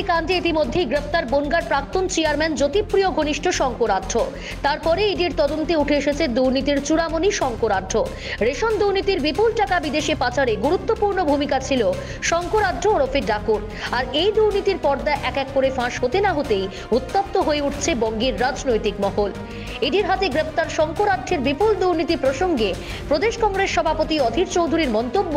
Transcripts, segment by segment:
কাণ্ডে ইতিমধ্যেই গ্রেপ্তার বনগাঁর প্রাক্তন চেয়ারম্যান জ্যোতিপ্রিয় ঘনিষ্ঠ শঙ্করাঢ্য। তারপরে ইডির তদন্তে উঠে এসেছে দুর্নীতির চূড়ামণি শঙ্করাঢ্য। রেশন দুর্নীতির বিপুল টাকা বিদেশে পাচারে গুরুত্বপূর্ণ ভূমিকা ছিল শঙ্করাঢ্য ওরফে ডাকুর। আর এই দুর্নীতির পর্দা এক এক করে ফাঁস হতে না হতেই উত্তপ্ত হয়ে উঠছে বঙ্গের রাজনৈতিক মহল। ইডির হাতে গ্রেপ্তার শঙ্করাঢ্যের বিপুল দুর্নীতি প্রসঙ্গে প্রদেশ কংগ্রেস সভাপতি অধীর চৌধুরীর মন্তব্য,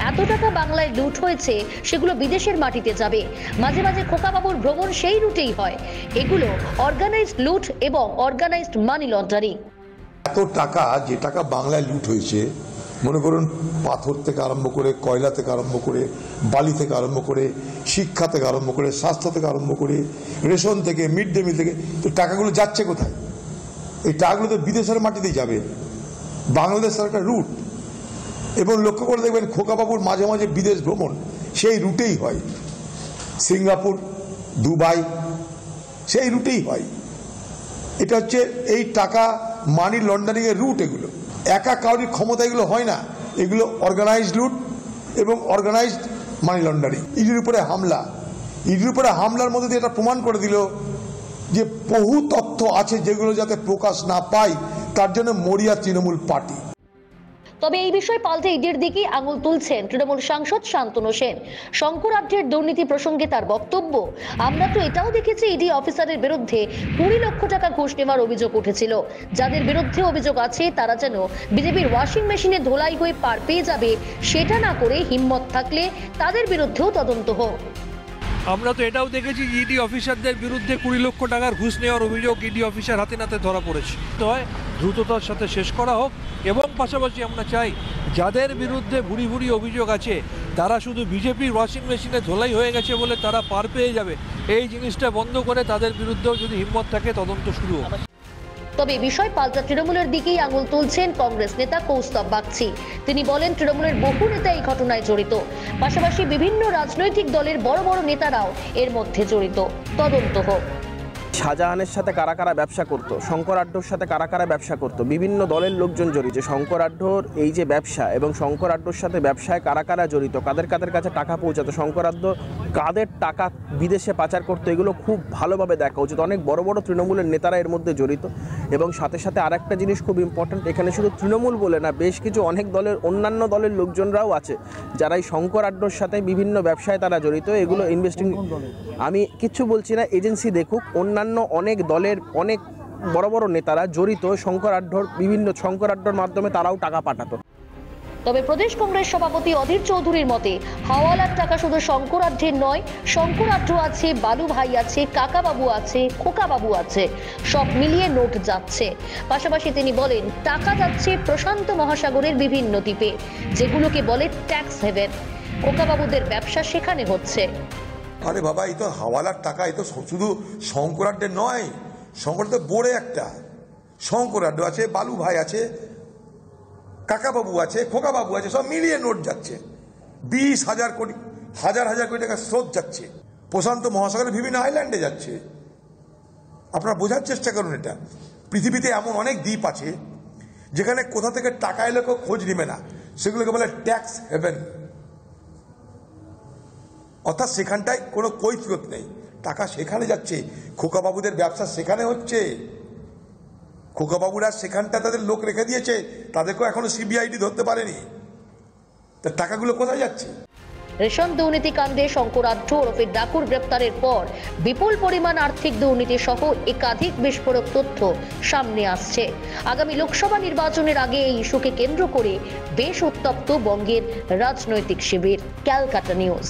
এত টাকা বাংলায় লুট হয়েছে সেগুলো বিদেশের মাটিতে যাবে। মাঝে মাঝে খোকাবাবুর ভ্রমণ সেই রুটেই হয়। এগুলো অর্গানাইজড লুট এবং অর্গানাইজড মানি লন্ডারিং। এত টাকা, যে টাকা বাংলায় লুট হয়েছে, মনে করুন পাথর থেকে আরম্ভ করে, কয়লা থেকে আরম্ভ করে, বালি থেকে আরম্ভ করে, শিক্ষা থেকে আরম্ভ করে, স্বাস্থ্য থেকে আরম্ভ করে, রেশন থেকে, মিড ডে মিল থেকে, তো টাকাগুলো যাচ্ছে কোথায়? এই টাকাগুলো তো বিদেশের মাটিতেই যাবে। বাংলাদেশ সরকার রুট, এবং লক্ষ্য করে দেখবেন খোকাবাবুর মাঝে মাঝে বিদেশ ভ্রমণ সেই রুটেই হয়। সিঙ্গাপুর, দুবাই, সেই রুটেই হয়। এটা হচ্ছে এই টাকা মানি লন্ডারিং এর রুট। এগুলো একা কাউরির ক্ষমতা এগুলো হয় না, এগুলো অর্গানাইজড লুট এবং অর্গানাইজড মানি লন্ডারিং। ইডির উপরে হামলা, ইডির উপরে হামলার মধ্যে দিয়ে এটা প্রমাণ করে দিল যে বহু তথ্য আছে যেগুলো যাতে প্রকাশ না পায়, তার জন্য মরিয়া তৃণমূল পার্টি। তবে এই বিষয়ে পাল্টে ইডির দিকেই আঙুল তুলছেন তৃণমূল সাংসদ শান্তনু সেন। শঙ্করাঢ্যের দুর্নীতি প্রসঙ্গে তার বক্তব্য, আমরা তো এটাও দেখেছি ইডি অফিসারের বিরুদ্ধে 20 লক্ষ টাকা ঘুষ নেওয়ার অভিযোগ উঠেছিল। যাদের বিরুদ্ধে অভিযোগ আছে তারা যেন বিজেপির ওয়াশিং মেশিনে ধোলাই হয়ে পার পেয়ে যাবে, সেটা না করে হিম্মত থাকলে তাদের বিরুদ্ধেও তদন্ত হোক। আমরা তো এটাও দেখেছি ইডি অফিসারদের বিরুদ্ধে 20 লক্ষ টাকার ঘুষ নেওয়ার অভিযোগ ইডি অফিসার হাতে নাতে ধরা পড়েছে। তো হয় দ্রুততার সাথে শেষ করা হোক, এবং পাশাপাশি আমরা চাই যাদের বিরুদ্ধে ভুরি ভুরি অভিযোগ আছে তারা শুধু বিজেপির ওয়াশিং মেশিনে ধোলাই হয়ে গেছে বলে তারা পার পেয়ে যাবে, এই জিনিসটা বন্ধ করে তাদের বিরুদ্ধেও যদি হিম্মত থাকে তদন্ত শুরু হোক। তবে বিষয় পাল্টা তৃণমূলের দিকেই আঙুল তুলছেন কংগ্রেস নেতা কৌস্তব বাগচি। তিনি বলেন, তৃণমূলের বহু নেতা এই ঘটনায় জড়িত, পাশাপাশি বিভিন্ন রাজনৈতিক দলের বড় বড় নেতারাও এর মধ্যে জড়িত। তদন্ত হোক। শাহজাহানের সাথে কারা কারা ব্যবসা করত, শঙ্করাঢ্যর সাথে কারা কারা ব্যবসা করত, বিভিন্ন দলের লোকজন জড়িত। শঙ্করাঢ্যর এই যে ব্যবসা এবং শঙ্করাঢ্যর সাথে ব্যবসায় কারা কারা জড়িত, কাদের কাদের কাছে টাকা পৌঁছাতো, শঙ্করাঢ্য কাদের টাকা বিদেশে পাচার করতো, এগুলো খুব ভালোভাবে দেখা উচিত। অনেক বড় বড় তৃণমূলের নেতারা এর মধ্যে জড়িত। এবং সাথে সাথে আরেকটা জিনিস খুব ইম্পর্ট্যান্ট, এখানে শুধু তৃণমূল বলে না, বেশ কিছু অনেক দলের অন্যান্য দলের লোকজনরাও আছে যারা এই শঙ্করাঢ্যর সাথে বিভিন্ন ব্যবসায় তারা জড়িত। এগুলো ইনভেস্টিং, আমি কিচ্ছু বলছি না, এজেন্সি দেখুক। অন্যান্য অনেক দলের অনেক বড় বড় নেতারা জড়িত শঙ্করাঢ্যর মাধ্যমে তারাও টাকা পাঠাতো। তবে প্রদেশ কংগ্রেস সভাপতি অধীর চৌধুরীর মতে, হাওয়ালার টাকা শুধু শঙ্করাঢ্যের নয়, শঙ্করাঢ্য আছে, বালু ভাই আছে, কাকাবাবু আছে, খোকাবাবু আছে, সব মিলিয়ে নোট যাচ্ছে। পাশাপাশি তিনি বলেন, টাকা যাচ্ছে প্রশান্ত মহাসাগরের বিভিন্ন দ্বীপে, যেগুলোকে বলে ট্যাক্স হেভেন। খোকাবাবুদের ব্যবসা সেখানে হচ্ছে। আরে বাবা, এই তো হাওয়ালার টাকা, এই তো শুধু শঙ্করাঢ্যের নয়, শঙ্করাঢ্য বোর্ডে একটা শঙ্করাঢ্য আছে, বালু ভাই আছে, কাকাবাবু আছে, খোকাবাবু আছে, সব মিলিয়ে নোট যাচ্ছে। 20,000 কোটি, হাজার হাজার কোটি টাকা স্রোত যাচ্ছে, প্রশান্ত মহাসাগরের বিভিন্ন আইল্যান্ডে যাচ্ছে। আপনারা বোঝার চেষ্টা করুন, এটা পৃথিবীতে এমন অনেক দ্বীপ আছে যেখানে কোথা থেকে টাকা এলে কেউ খোঁজ নেবে না, সেগুলোকে বলে ট্যাক্স হেভেন। অর্থাৎ সেখানটায় কোনো কৈফিয়ত নেই, টাকা সেখানে যাচ্ছে। খোকাবাবুদের ব্যবসা সেখানে হচ্ছে, খোকাবাবুরা সেখানটা তাদের লোক রেখে দিয়েছে, তাদেরকেও এখনো সিবিআইডি ধরতে পারেনি। তা টাকাগুলো কোথায় যাচ্ছে? রেশন দুর্নীতি কাণ্ডে শঙ্করাঢ্য ওরফে ডাকুর গ্রেপ্তারের পর বিপুল পরিমাণ আর্থিক দুর্নীতি সহ একাধিক বিস্ফোরক তথ্য সামনে আসছে। আগামী লোকসভা নির্বাচনের আগে এই ইস্যুকে কেন্দ্র করে বেশ উত্তপ্ত বঙ্গের রাজনৈতিক শিবির। ক্যালকাটা নিউজ।